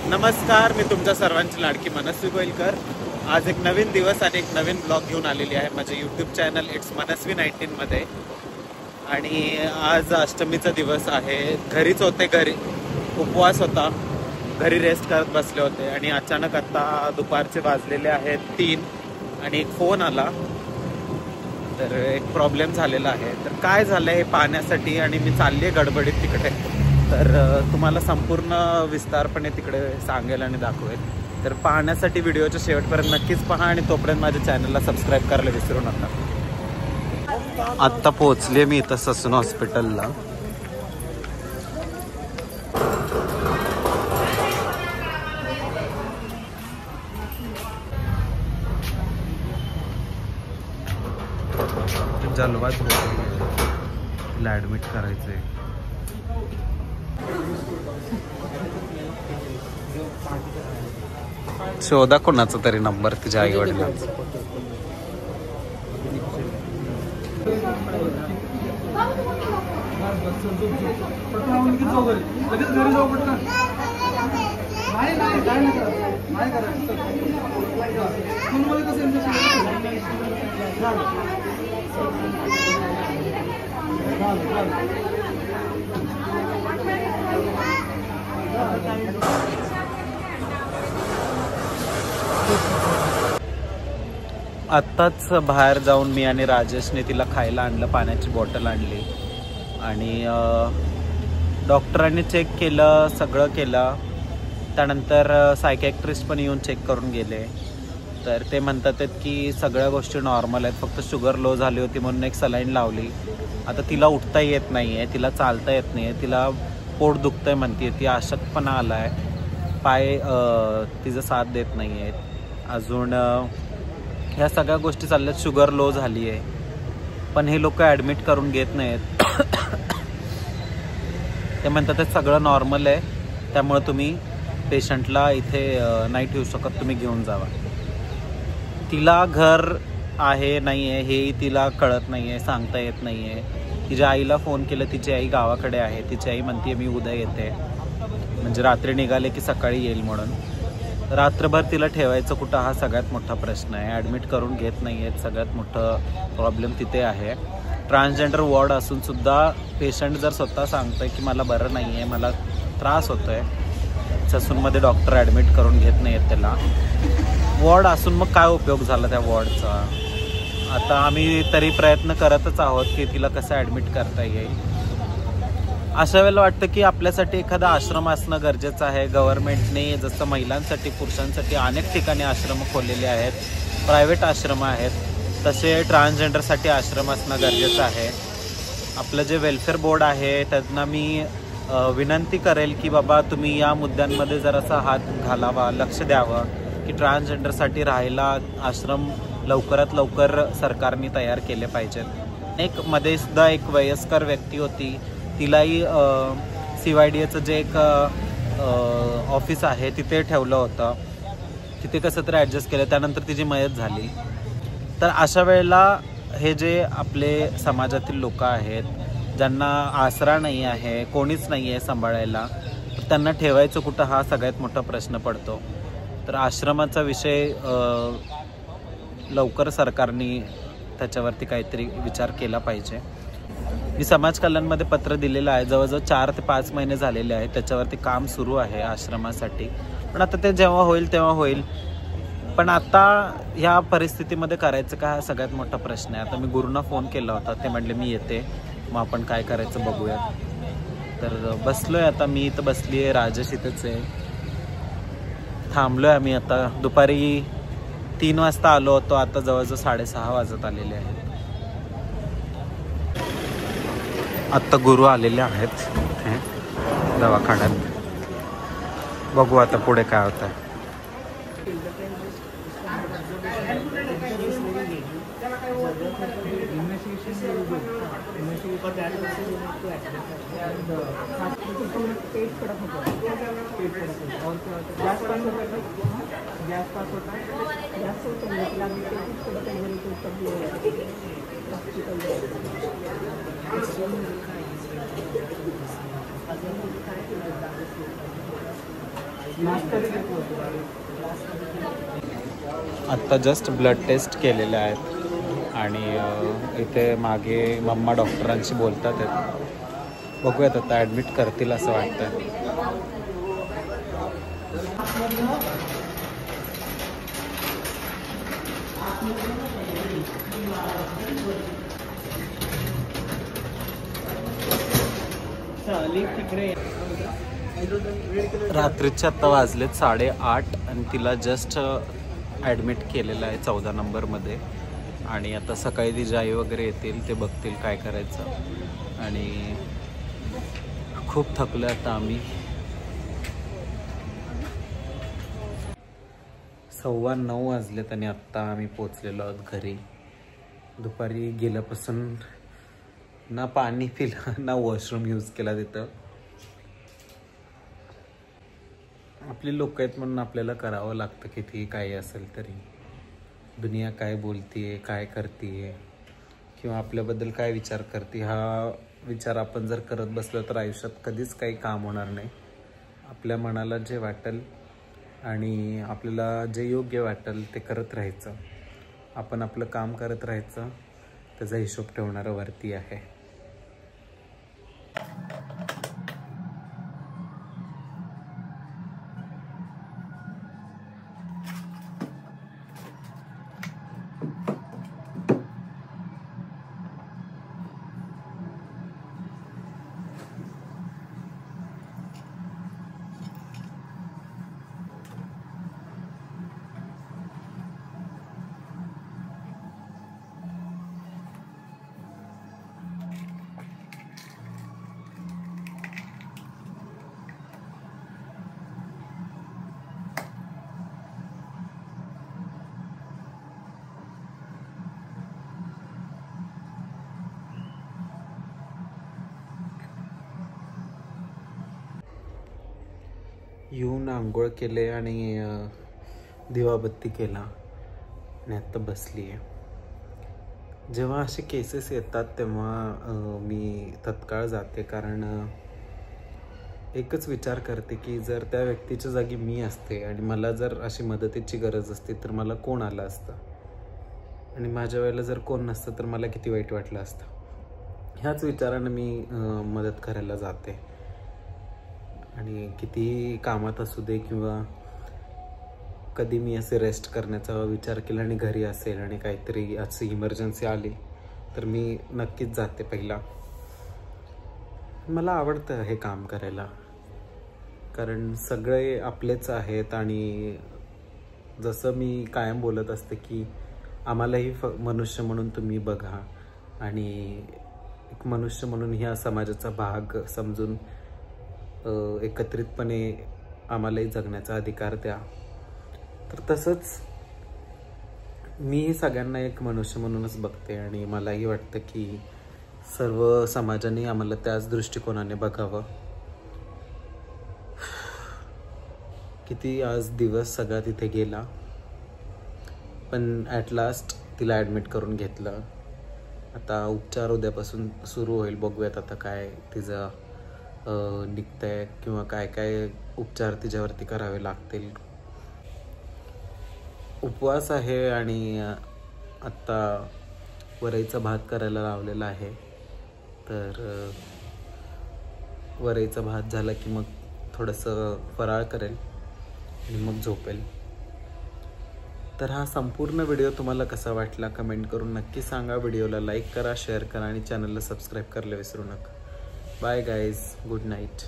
नमस्कार, मी तुमच्या सर्वांची लाडकी मनस्वी गोयलकर। आज एक नवीन दिवस आणि एक नवीन ब्लॉग घेऊन आलेली आहे माझ्या यूट्यूब चॅनल इट्स मनस्वी 19 मध्ये। आणि आज अष्टमीचा दिवस आहे। घरीच होते, घरी उपवास होता, घरी रेस्ट करत बसले होते आणि अचानक आता दुपारचे वाजलेले आहेत 3 आणि एक फोन आला। तर एक प्रॉब्लेम झालेला आहे। तर काय झालं हे पाहण्यासाठी आणि मी चालली गडबडीत तिकडे, तर तुम्हाला संपूर्ण विस्तारपणे तिकडे सांगेल आणि दाखवेल। तर पाहण्यासाठी व्हिडिओच्या शेवटपर्यंत नक्कीच पहा आणि तोपर्यंत माझ्या चॅनलला सबस्क्राईब करायला विसरू नका। आत्ता पोहोचले मी इथं ससून हॉस्पिटलला। जलवा तिला ऍडमिट करायचंय। शोधा कोणाचा तरी नंबर तिच्या आई वडिलांचा। आत्ताच बाहेर जाऊन मी आणि राजेशने तिला खायला आणलं, पाण्याची बॉटल आणली आणि डॉक्टरांनी चेक केलं, सगळं केलं। त्यानंतर सायकॅट्रिस्ट पण येऊन चेक करून गेले। तर ते म्हणतात की सगळ्या गोष्टी नॉर्मल आहेत, फक्त शुगर लो झाली होती म्हणून एक सलाईन लावली। आता तिला उठता येत नाही आहे, तिला चालता येत नाही आहे, तिला पोट दुखतंय म्हणते, ती अशक्तपणा आला आहे, पाय तिचं साथ देत नाही आहेत अजून। ह्या सगळ्या गोष्टी चालल्यात, शुगर लो झाली आहे, पण हे लोक ॲडमिट करून घेत नाहीत। ते म्हणतात ते सगळं नॉर्मल आहे, त्यामुळे तुम्ही पेशंटला इथे नाही ठेवू शकत, तुम्ही घेऊन जावा। तिला घर आहे नाही आहे हेही तिला कळत नाही आहे, सांगता येत नाही आहे। तिच्या आईला फोन केलं, तिची आई गावाकडे आहे, तिची आई म्हणते मी उद्या येते, म्हणजे रात्री निघाले की सकाळी येईल म्हणून। रात्रभर तिला ठेवायचं कुठं हा सगळ्यात मोठा प्रश्न आहे। ॲडमिट करून घेत नाही आहेत, सगळ्यात मोठं प्रॉब्लेम तिथे आहे। ट्रान्सजेंडर वॉर्ड असूनसुद्धा पेशंट जर स्वतः सांगतोय की मला बरं नाही आहे, मला त्रास होतो आहे, ससूनमध्ये डॉक्टर ॲडमिट करून घेत नाही आहेत त्याला। वॉर्ड असून मग काय उपयोग झाला त्या वॉर्डचा? आता आम्ही तरी प्रयत्न करतच आहोत की तिला कसं ॲडमिट करता येईल। अशा वेळेला वाटतं की आपल्यासाठी एखादा आश्रम असणं गरजेचं आहे। गव्हर्नमेंटने जसं महिलांसाठी पुरुषांसाठी अनेक ठिकाणी आश्रम खोललेले आहेत, प्रायव्हेट आश्रम आहेत, तसे ट्रान्सजेंडरसाठी आश्रम असणं गरजेचं आहे। आपलं जे वेलफेअर बोर्ड आहे त्यांना मी विनंती करेल की बाबा तुम्ही या मुद्द्यांमध्ये जरासा हात घालावा, लक्ष द्यावं की ट्रान्सजेंडरसाठी राहायला आश्रम लवकरात लवकर सरकारने तयार केले पाहिजेत। एक मध्ये सुद्धा एक वयस्कर व्यक्ती होती, तिलाही CYDAचं जे एक ऑफिस आहे तिथे ठेवलं होतं, तिथे कसं तरी ॲडजस्ट केलं, त्यानंतर तिची मयत झाली। तर अशा वेळेला हे जे आपले समाजातील लोक आहेत ज्यांना आसरा नाही आहे, कोणीच नाही आहे सांभाळायला, त्यांना ठेवायचं कुठं हा सगळ्यात मोठा प्रश्न पडतो। तर आश्रमाचा विषय लवकर सरकारने त्याच्यावरती काहीतरी विचार केला पाहिजे। मी समाज कल्याणमध्ये पत्र दिलेलं आहे, जवळजवळ 4 ते 5 महिने झालेले आहेत, त्याच्यावरती काम सुरू आहे आश्रमासाठी। पण आता ते जेव्हा होईल तेव्हा होईल, पण आता ह्या परिस्थितीमध्ये करायचं का हा सगळ्यात मोठा प्रश्न आहे। आता मी गुरुंना फोन केला होता, ते म्हटले मी येते, मग आपण काय करायचं बघूया। तर बसलोय आता, मी इथं बसली आहे, राजेश इथंच आहे, थांबलोय आम्ही। आता दुपारी 3 वाजता आलो होतो, आता जवळजवळ 6:30 वाजत आलेले आहेत। आत्ता गुरु आलेले आहेत दवाखान्यात, बघू आता पुढे काय होतं आहे। आत्ता जस्ट ब्लड टेस्ट केलेले आहेत आणि इथे मागे मम्मा डॉक्टरांशी बोलतात आहेत. बघूयात आता ॲडमिट करतील असं वाटतं. रात्रीचे आत्ता वाजलेत 8:30 आणि तिला जस्ट ॲडमिट केलेलं आहे 14 नंबरमध्ये. आणि आता सकाळी तिची आई वगैरे येतील, ते बघतील काय करायचं. आणि खूप थकलो आता आम्ही. 9:15 वाजलेत आणि आत्ता आम्ही पोचलेलो आहोत घरी. दुपारी गेल्यापासून ना पाणी पिलं ना वॉशरूम यूज केला तिथं. आपली लोक आहेत म्हणून आपल्याला करावं लागतं किती काही असेल तरी. दुनिया काय बोलतीये, काय करतीये किंवा आपल्याबद्दल काय विचार करते, हा विचार आपण जर करत बसलो तर आयुष्यात कधीच काही काम होणार नाही. आपल्या मनाला जे वाटेल आणि आपल्याला जे योग्य वाटेल ते करत राहायचं. आपण आपलं काम करत राहायचं. त्याचा हिशोब ठेवणारा वरती आहे. येऊन आंघोळ केले आणि दिवाबत्ती केला आणि आत्ता बसली आहे. जेव्हा असे केसेस येतात तेव्हा मी तत्काळ जाते, कारण एकच विचार करते की जर त्या व्यक्तीच्या जागी मी असते आणि मला जर अशी मदतीची गरज असते तर मला कोण आलं असतं, आणि माझ्या वेळेला जर कोण नसतं तर मला किती वाईट वाटलं असतं. ह्याच विचारानं मी मदत करायला जाते. आणि कितीही कामात असू दे किंवा कधी मी असे रेस्ट करण्याचा विचार केला आणि घरी असेल आणि काहीतरी अशी इमर्जन्सी आली तर मी नक्कीच जाते पहिला. मला आवडतं हे काम करायला, कारण सगळे आपलेच आहेत. आणि जसं मी कायम बोलत असते की आम्हालाही मनुष्य म्हणून तुम्ही बघा आणि एक मनुष्य म्हणून ह्या समाजाचा भाग समजून एकत्रितपणे आम्हालाही जगण्याचा अधिकार द्या. तर तसंच मी सगळ्यांना एक मनुष्य म्हणूनच बघते आणि मलाही वाटतं की सर्व समाजाने आम्हाला त्याच दृष्टिकोनाने बघावं. किती आज दिवस सगळा तिथे गेला, पण ॲट लास्ट तिला ॲडमिट करून घेतलं. आता उपचार उद्यापासून सुरू होईल. बघूयात आता काय तिचं निघतंय किंवा काय काय उपचार तिच्यावरती करावे लागतील. उपवास आहे आणि आत्ता वरईचा भात करायला लावलेला आहे. तर वरईचा भात झाला की मग थोडंसं फराळ करेल आणि मग झोपेल. तर हा संपूर्ण व्हिडिओ तुम्हाला कसा वाटला कमेंट करून नक्की सांगा. व्हिडिओला लाईक करा, शेअर करा आणि चॅनलला सबस्क्राईब करायला विसरू नका. Bye guys, good night.